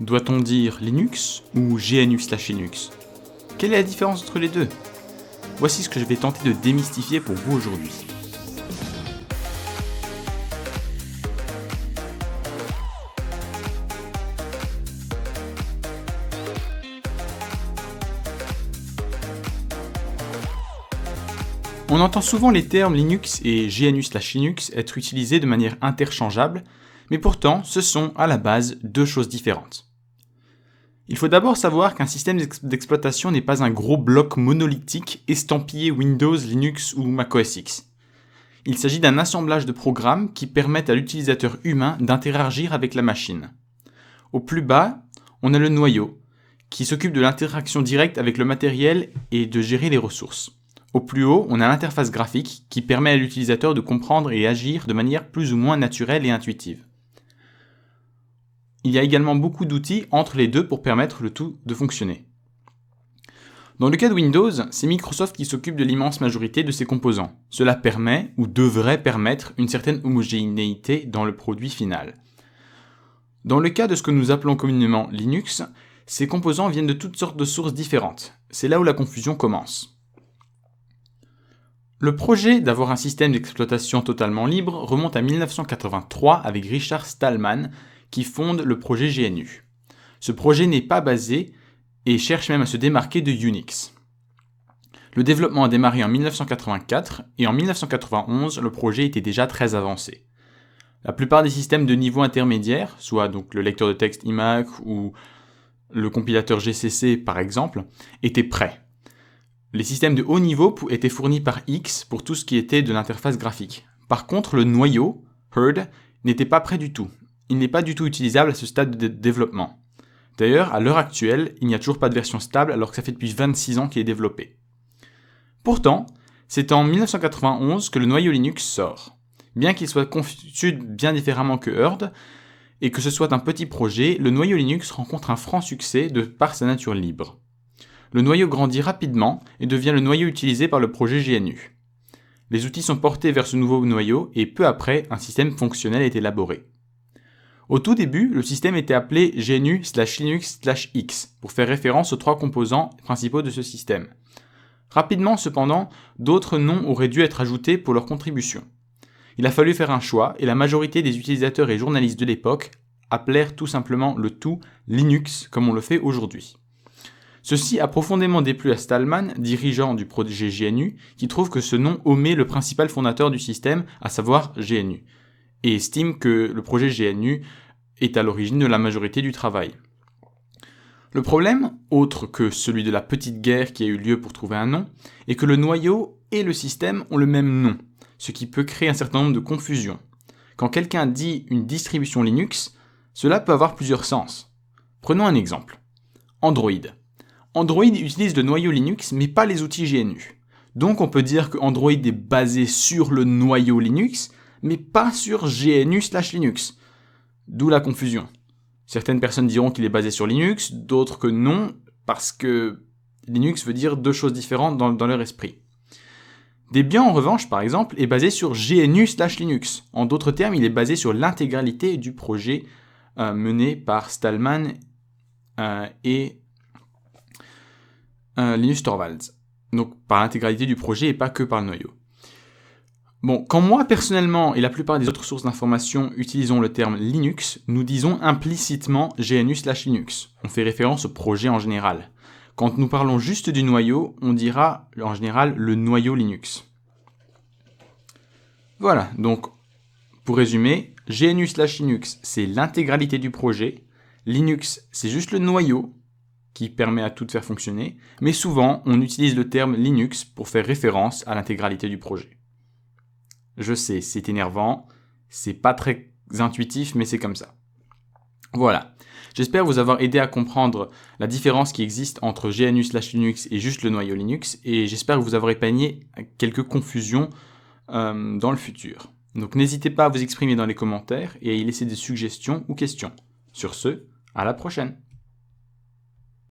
Doit-on dire Linux ou GNU/Linux? Quelle est la différence entre les deux? Voici ce que je vais tenter de démystifier pour vous aujourd'hui. On entend souvent les termes Linux et GNU/Linux être utilisés de manière interchangeable, mais pourtant ce sont à la base deux choses différentes. Il faut d'abord savoir qu'un système d'exploitation n'est pas un gros bloc monolithique estampillé Windows, Linux ou macOS X. Il s'agit d'un assemblage de programmes qui permettent à l'utilisateur humain d'interagir avec la machine. Au plus bas, on a le noyau, qui s'occupe de l'interaction directe avec le matériel et de gérer les ressources. Au plus haut, on a l'interface graphique qui permet à l'utilisateur de comprendre et agir de manière plus ou moins naturelle et intuitive. Il y a également beaucoup d'outils entre les deux pour permettre le tout de fonctionner. Dans le cas de Windows, c'est Microsoft qui s'occupe de l'immense majorité de ses composants. Cela permet, ou devrait permettre, une certaine homogénéité dans le produit final. Dans le cas de ce que nous appelons communément Linux, ces composants viennent de toutes sortes de sources différentes. C'est là où la confusion commence. Le projet d'avoir un système d'exploitation totalement libre remonte à 1983 avec Richard Stallman, qui fonde le projet GNU. Ce projet n'est pas basé et cherche même à se démarquer de Unix. Le développement a démarré en 1984 et en 1991, le projet était déjà très avancé. La plupart des systèmes de niveau intermédiaire, soit donc le lecteur de texte iMac ou le compilateur GCC par exemple, étaient prêts. Les systèmes de haut niveau étaient fournis par X pour tout ce qui était de l'interface graphique. Par contre, le noyau, Hurd, n'était pas prêt du tout. Il n'est pas du tout utilisable à ce stade de développement. D'ailleurs, à l'heure actuelle, il n'y a toujours pas de version stable alors que ça fait depuis 26 ans qu'il est développé. Pourtant, c'est en 1991 que le noyau Linux sort. Bien qu'il soit conçu bien différemment que Hurd, et que ce soit un petit projet, le noyau Linux rencontre un franc succès de par sa nature libre. Le noyau grandit rapidement et devient le noyau utilisé par le projet GNU. Les outils sont portés vers ce nouveau noyau et peu après, un système fonctionnel est élaboré. Au tout début, le système était appelé GNU/Linux/X pour faire référence aux trois composants principaux de ce système. Rapidement, cependant, d'autres noms auraient dû être ajoutés pour leur contribution. Il a fallu faire un choix et la majorité des utilisateurs et journalistes de l'époque appelèrent tout simplement le tout Linux comme on le fait aujourd'hui. Ceci a profondément déplu à Stallman, dirigeant du projet GNU, qui trouve que ce nom omet le principal fondateur du système, à savoir GNU, et estime que le projet GNU est à l'origine de la majorité du travail. Le problème, autre que celui de la petite guerre qui a eu lieu pour trouver un nom, est que le noyau et le système ont le même nom, ce qui peut créer un certain nombre de confusions. Quand quelqu'un dit une distribution Linux, cela peut avoir plusieurs sens. Prenons un exemple. Android. Android utilise le noyau Linux mais pas les outils GNU. Donc on peut dire que Android est basé sur le noyau Linux, mais pas sur GNU/Linux. D'où la confusion. Certaines personnes diront qu'il est basé sur Linux, d'autres que non, parce que Linux veut dire deux choses différentes dans leur esprit. Debian, en revanche, par exemple, est basé sur GNU/Linux. En d'autres termes, il est basé sur l'intégralité du projet mené par Stallman et Linus Torvalds. Donc par l'intégralité du projet et pas que par le noyau. Bon, quand moi personnellement et la plupart des autres sources d'information utilisons le terme Linux, nous disons implicitement GNU/Linux. On fait référence au projet en général. Quand nous parlons juste du noyau, on dira en général le noyau Linux. Voilà, donc pour résumer, GNU/Linux c'est l'intégralité du projet, Linux c'est juste le noyau qui permet à tout de faire fonctionner, mais souvent on utilise le terme Linux pour faire référence à l'intégralité du projet. Je sais, c'est énervant, c'est pas très intuitif, mais c'est comme ça. Voilà. J'espère vous avoir aidé à comprendre la différence qui existe entre GNU/Linux et juste le noyau Linux, et j'espère vous avoir épargné quelques confusions dans le futur. Donc n'hésitez pas à vous exprimer dans les commentaires et à y laisser des suggestions ou questions. Sur ce, à la prochaine.